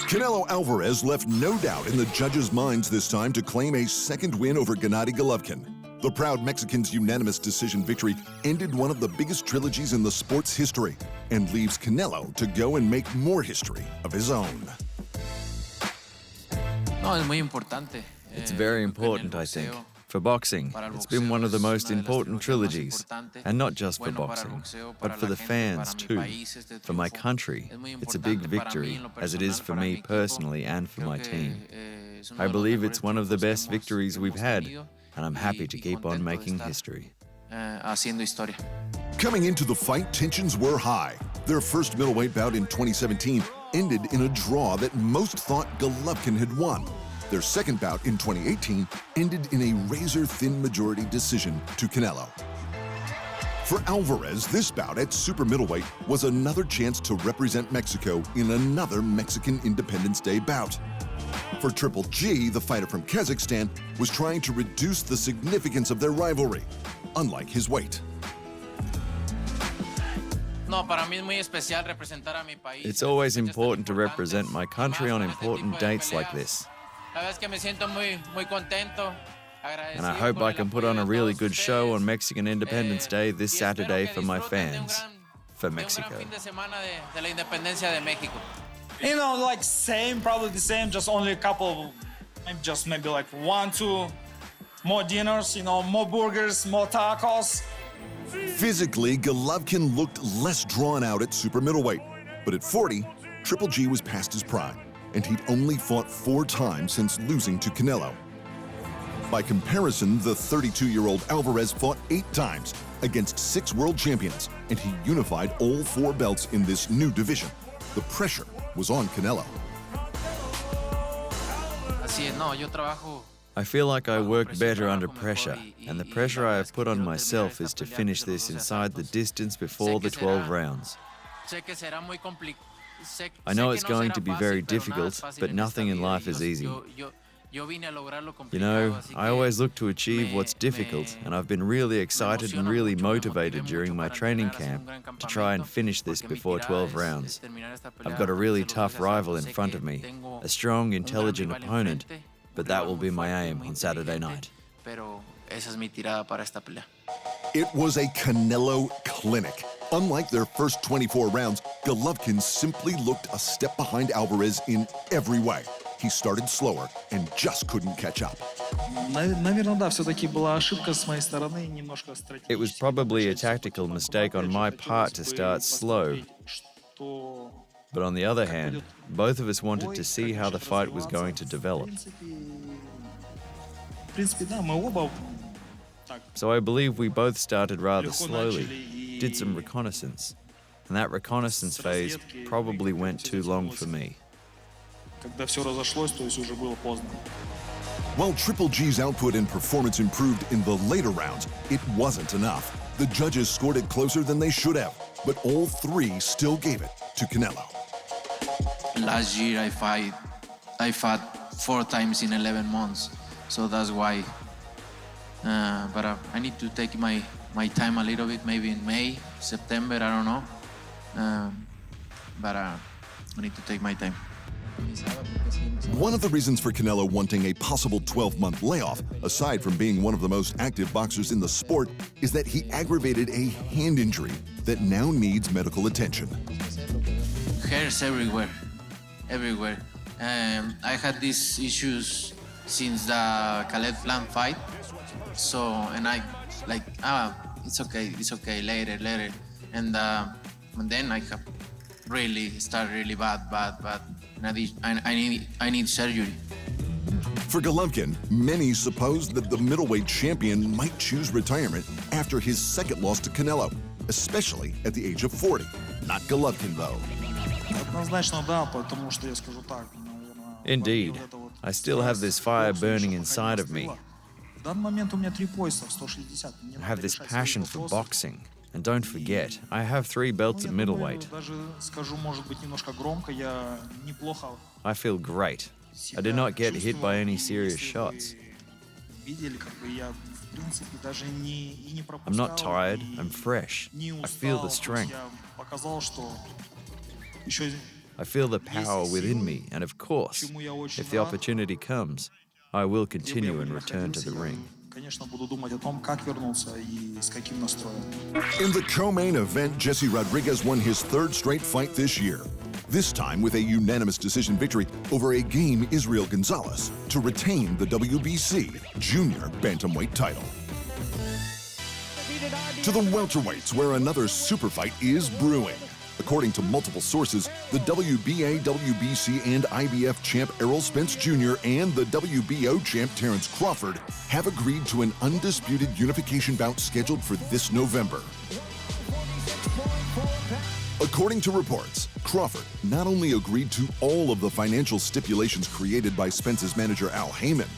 Canelo Alvarez left no doubt in the judges' minds this time to claim a second win over Gennady Golovkin. The proud Mexican's unanimous decision victory ended one of the biggest trilogies in the sport's history and leaves Canelo to go and make more history of his own. It's very important, I think. For boxing, it's been one of the most important trilogies, and not just for boxing, but for the fans too. For my country, it's a big victory, as it is for me personally and for my team. I believe it's one of the best victories we've had, and I'm happy to keep on making history. Coming into the fight, tensions were high. Their first middleweight bout in 2017 ended in a draw that most thought Golovkin had won. Their second bout in 2018 ended in a razor-thin majority decision to Canelo. For Alvarez, this bout at super middleweight was another chance to represent Mexico in another Mexican Independence Day bout. For Triple G, the fighter from Kazakhstan was trying to reduce the significance of their rivalry, unlike his weight. It's always important to represent my country on important dates like this. And I hope I can put on a really good show on Mexican Independence Day this Saturday for my fans, for Mexico. You know, like same, probably the same, just only a couple, maybe like 1, 2 more dinners, you know, more burgers, more tacos. Physically, Golovkin looked less drawn out at super middleweight, but at 40, Triple G was past his prime, and he'd only fought 4 times since losing to Canelo. By comparison, the 32-year-old Alvarez fought 8 times against 6 world champions, and he unified all 4 belts in this new division. The pressure was on Canelo. I feel like I work better under pressure, and the pressure I have put on myself is to finish this inside the distance before the 12 rounds. I know it's going to be very difficult, but nothing in life is easy. You know, I always look to achieve what's difficult, and I've been really excited and really motivated during my training camp to try and finish this before 12 rounds. I've got a really tough rival in front of me, a strong, intelligent opponent, but that will be my aim on Saturday night. It was a Canelo clinic. Unlike their first 24 rounds, Golovkin simply looked a step behind Alvarez in every way. He started slower and just couldn't catch up. It was probably a tactical mistake on my part to start slow. But on the other hand, both of us wanted to see how the fight was going to develop. So I believe we both started rather slowly, did some reconnaissance, and that reconnaissance phase probably went too long for me. While Triple G's output and performance improved in the later rounds, it wasn't enough. The judges scored it closer than they should have, but all 3 still gave it to Canelo. Last year I fought 4 times in 11 months, so that's why. But I need to take my time a little bit, maybe in May, September, I don't know. But I need to take my time. One of the reasons for Canelo wanting a possible 12-month layoff, aside from being one of the most active boxers in the sport, is that he aggravated a hand injury that now needs medical attention. Hairs everywhere. I had these issues since the Khaled Plan fight. So, and I like, it's okay, later. And then I have started really bad. And I need surgery. For Golovkin, many supposed that the middleweight champion might choose retirement after his second loss to Canelo, especially at the age of 40. Not Golovkin, though. Indeed, I still have this fire burning inside of me. I have this passion for boxing. And don't forget, I have 3 belts at middleweight. I feel great. I did not get hit by any serious shots. I'm not tired, I'm fresh. I feel the strength. I feel the power within me, and of course, if the opportunity comes, I will continue and return to the ring. In the co-main event, Jesse Rodriguez won his third straight fight this year, this time with a unanimous decision victory over a game Israel Gonzalez to retain the WBC junior bantamweight title. To the welterweights, where another super fight is brewing. According to multiple sources, the WBA, WBC, and IBF champ Errol Spence Jr. and the WBO champ Terence Crawford have agreed to an undisputed unification bout scheduled for this November. According to reports, Crawford not only agreed to all of the financial stipulations created by Spence's manager Al Heyman,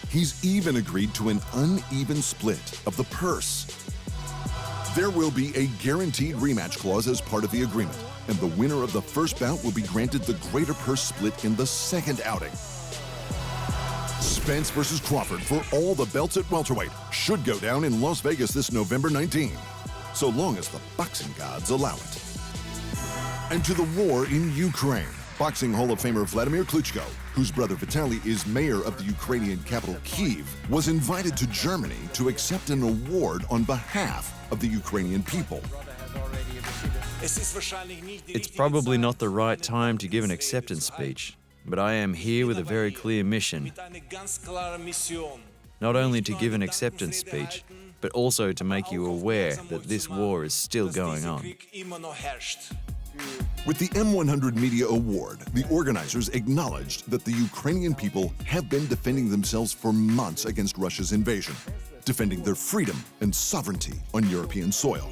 he's even agreed to an uneven split of the purse. There will be a guaranteed rematch clause as part of the agreement, and the winner of the first bout will be granted the greater purse split in the second outing. Spence versus Crawford for all the belts at welterweight should go down in Las Vegas this November 19, so long as the boxing gods allow it. And to the war in Ukraine. Boxing Hall of Famer Wladimir Klitschko, whose brother Vitaly is mayor of the Ukrainian capital Kyiv, was invited to Germany to accept an award on behalf of the Ukrainian people. It's probably not the right time to give an acceptance speech, but I am here with a very clear mission. Not only to give an acceptance speech, but also to make you aware that this war is still going on. With the M100 Media Award, the organizers acknowledged that the Ukrainian people have been defending themselves for months against Russia's invasion, defending their freedom and sovereignty on European soil.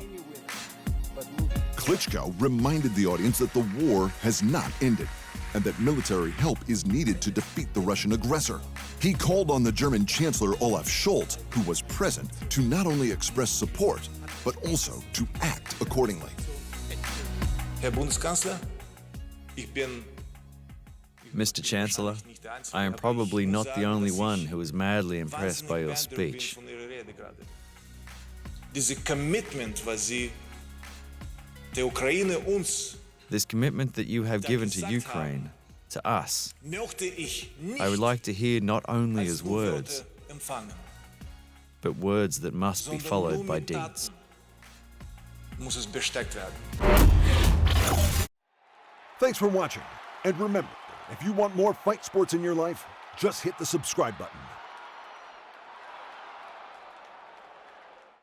Klitschko reminded the audience that the war has not ended and that military help is needed to defeat the Russian aggressor. He called on the German Chancellor Olaf Scholz, who was present, to not only express support, but also to act accordingly. Mr. Chancellor, I am probably not the only one who is madly impressed by your speech. This commitment that you have given to Ukraine, to us, I would like to hear not only as words, but words that must be followed by deeds. Thanks for watching, and remember, if you want more fight sports in your life, just hit the subscribe button.